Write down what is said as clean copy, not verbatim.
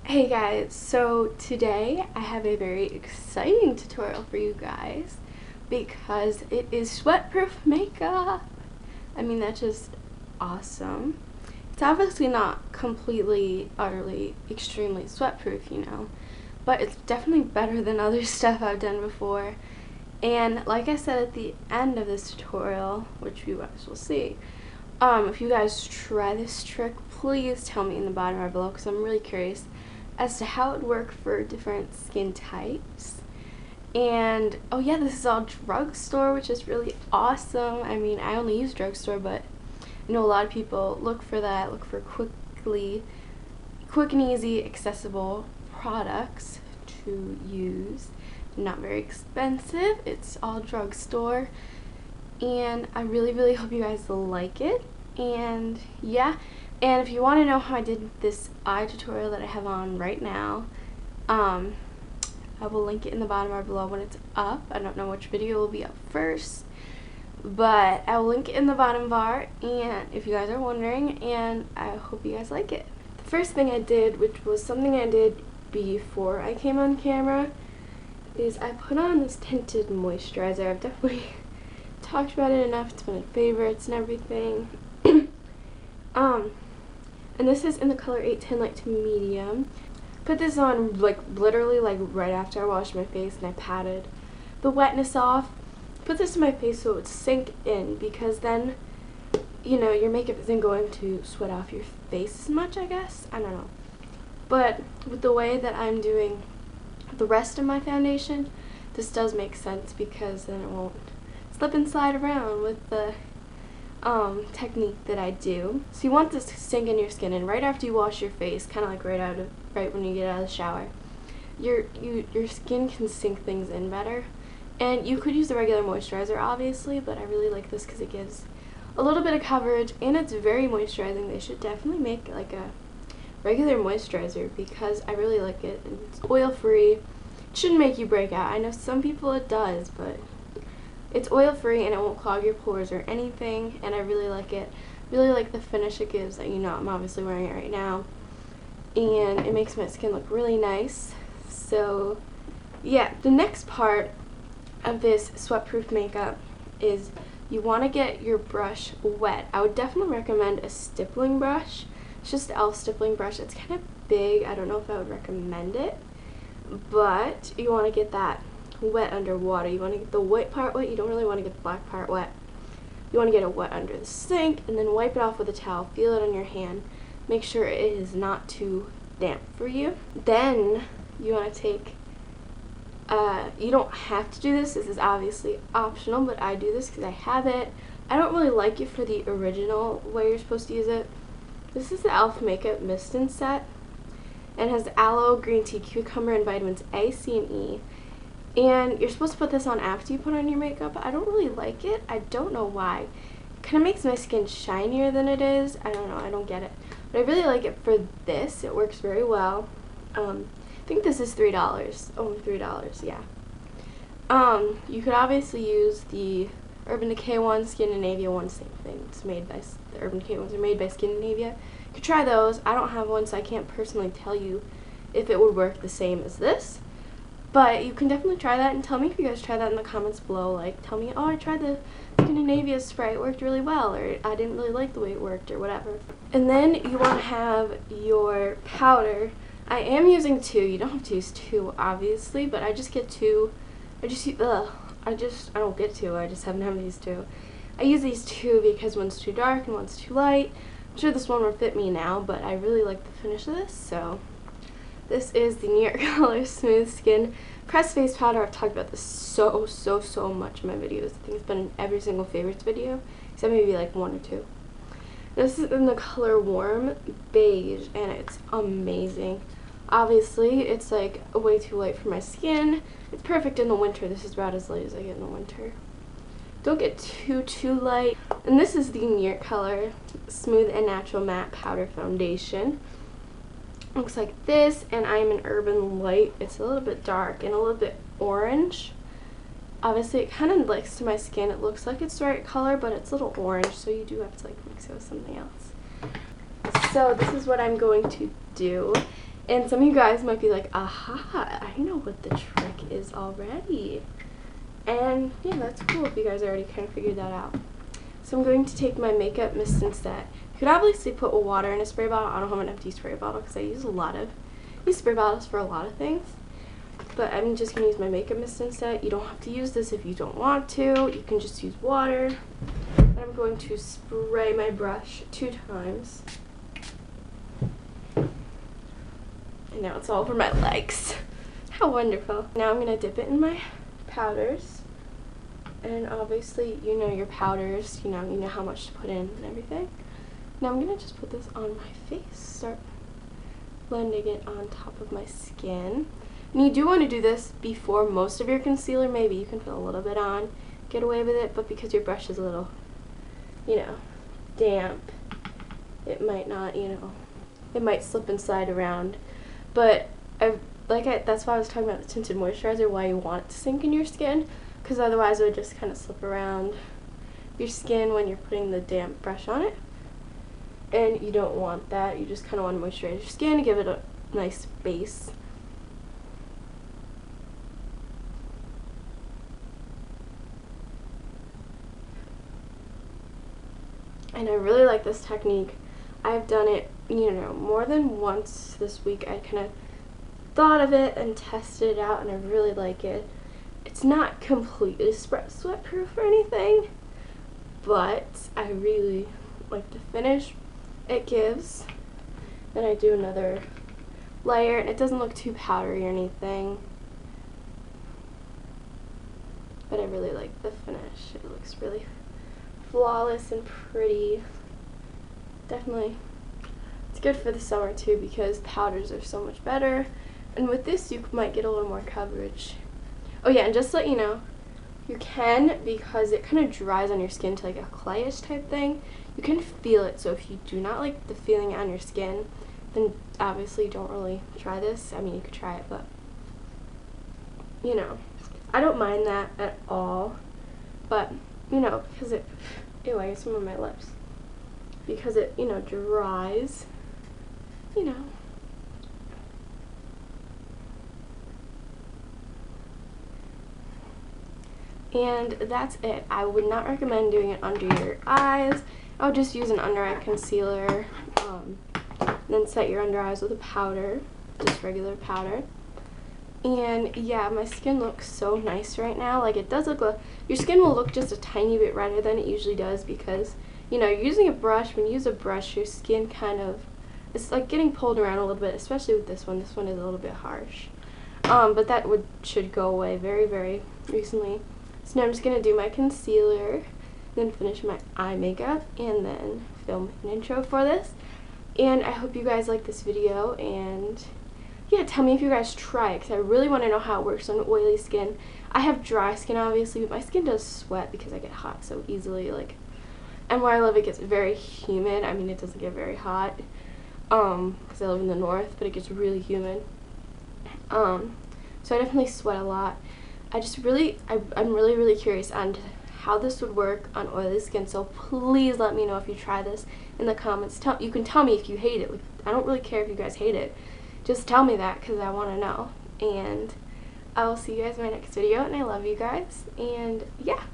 Hey guys, so today I have a very exciting tutorial for you guys because it is sweatproof makeup. I mean, that's just awesome. It's obviously not completely, utterly, extremely sweatproof, but it's definitely better than other stuff I've done before. And like I said at the end of this tutorial, which you guys will see, if you guys try this trick, please tell me in the bottom right below because I'm really curious as to how it would work for different skin types. And oh yeah, this is all Drugstore, which is really awesome. I mean, I only use Drugstore, but I know a lot of people look for that, look for quick and easy, accessible products to use. Not very expensive. It's all Drugstore. And I really hope you guys like it. And yeah, and if you want to know how I did this eye tutorial that I have on right now, I will link it in the bottom right below when it's up. I don't know which video will be up first, but I will link it in the bottom bar, and if you guys are wondering, and I hope you guys like it. The first thing I did, which was something I did before I came on camera, is I put on this tinted moisturizer. I've definitely talked about it enough. It's been in favorites and everything. And this is in the color 810 light to medium. Put this on literally right after I washed my face, and I patted the wetness off. Put this in my face so it would sink in, because then your makeup isn't going to sweat off your face as much, I guess. I don't know. But with the way that I'm doing the rest of my foundation, this does make sense, because then it won't slip and slide around with the technique that I do. So you want this to sink in your skin, and right after you wash your face, kind of like right when you get out of the shower, your skin can sink things in better. And you could use the regular moisturizer, obviously, but I really like this because it gives a little bit of coverage, and it's very moisturizing. They should definitely make like a regular moisturizer, because I really like it, and it's oil free. It shouldn't make you break out. I know some people it does, but it's oil free and it won't clog your pores or anything, and I really like it. Really like the finish it gives. I'm obviously wearing it right now, and it makes my skin look really nice. So yeah, the next part of this sweatproof makeup is you want to get your brush wet. I would definitely recommend a stippling brush. It's just the e.l.f. stippling brush. It's kind of big. I don't know if I would recommend it, but you want to get that wet under water. You want to get the white part wet. You don't really want to get the black part wet. You want to get it wet under the sink, and then wipe it off with a towel. Feel it on your hand. Make sure it is not too damp for you. Then you want to take, you don't have to do this. This is obviously optional, but I do this because I have it. I don't really like it for the original way you're supposed to use it. This is the e.l.f. Makeup Mist and Set, and has aloe, green tea, cucumber, and vitamins A, C, and E. And you're supposed to put this on after you put on your makeup. I don't really like it. I don't know why. It kind of makes my skin shinier than it is. I don't know. I don't get it. But I really like it for this. It works very well. I think this is $3. Only $3, yeah. You could obviously use the Urban Decay one, Scandinavia one, same thing. It's made by, the Urban Decay ones are made by Scandinavia. You could try those. I don't have one, so I can't personally tell you if it would work the same as this. But you can definitely try that, and tell me if you guys try that in the comments below. Like, tell me, oh, I tried the Scandinavia spray, it worked really well, or I didn't really like the way it worked, or whatever. And then you want to have your powder. I am using two. You don't have to use two, obviously, but I just get two. I don't get two. I just haven't had these two. I use these two because one's too dark and one's too light. I'm sure this one will fit me now, but I really like the finish of this, so. This is the New York Color Smooth Skin Pressed Face Powder. I've talked about this so much in my videos. I think it's been in every single favorites video, except maybe like one or two. This is in the color Warm Beige, and it's amazing. Obviously, it's like way too light for my skin. It's perfect in the winter. This is about as light as I get in the winter. Don't get too light. And this is the New York Color Smooth and Natural Matte Powder Foundation. Looks like this, and I'm in Urban Light. It's a little bit dark and a little bit orange. Obviously, it kind of likes to my skin. It looks like it's the right color, but it's a little orange, so you do have to mix it with something else. So this is what I'm going to do. And some of you guys might be like, aha, I know what the trick is already. And yeah, that's cool if you guys already kind of figured that out. So I'm going to take my makeup mist and set. You could obviously put water in a spray bottle. I don't have an empty spray bottle because I use spray bottles for a lot of things. But I'm just going to use my makeup mist and set. You don't have to use this if you don't want to. You can just use water. And I'm going to spray my brush 2 times. And now it's all over my legs. How wonderful. Now I'm going to dip it in my powders. And obviously, you know your powders, you know how much to put in and everything. Now I'm going to just put this on my face. Start blending it on top of my skin. And you do want to do this before most of your concealer. Maybe you can put a little bit on, get away with it, but because your brush is a little, damp, it might not, it might slip and slide around. But that's why I was talking about the tinted moisturizer, why you want it to sink in your skin, because otherwise it would just kind of slip around your skin when you're putting the damp brush on it. And you don't want that. You just kind of want to moisturize your skin, give it a nice base. And I really like this technique. I've done it, more than once this week. I kind of thought of it and tested it out, and I really like it. It's not completely sweatproof or anything, but I really like the finish it gives. Then I do another layer, and it doesn't look too powdery or anything, but I really like the finish. It looks really flawless and pretty. Definitely, it's good for the summer too because powders are so much better, and with this you might get a little more coverage. Oh yeah, and just to let you know, you can, because it kind of dries on your skin to like a clayish type thing, you can feel it. So if you do not like the feeling on your skin, then obviously don't really try this. I mean, you could try it, but I don't mind that at all. But because it, ew, I have some on my lips, because it dries, And that's it. I would not recommend doing it under your eyes. I would just use an under eye concealer, then set your under eyes with a powder, just regular powder. And yeah, my skin looks so nice right now. Like, it does look, your skin will look just a tiny bit redder than it usually does because, you're using a brush. When you use a brush, your skin kind of, it's like getting pulled around a little bit, especially with this one. This one is a little bit harsh. But that should go away very, very recently. So now I'm just going to do my concealer, then finish my eye makeup, and then film an intro for this. And I hope you guys like this video, and yeah, tell me if you guys try it, because I really want to know how it works on oily skin. I have dry skin, obviously, but my skin does sweat because I get hot so easily. And where I live, it gets very humid. I mean, it doesn't get very hot, because I live in the north, but it gets really humid. So I definitely sweat a lot. I'm really, really curious on how this would work on oily skin, so please let me know if you try this in the comments. You can tell me if you hate it. I don't really care if you guys hate it. Just tell me that, because I want to know. And I will see you guys in my next video, and I love you guys. And yeah.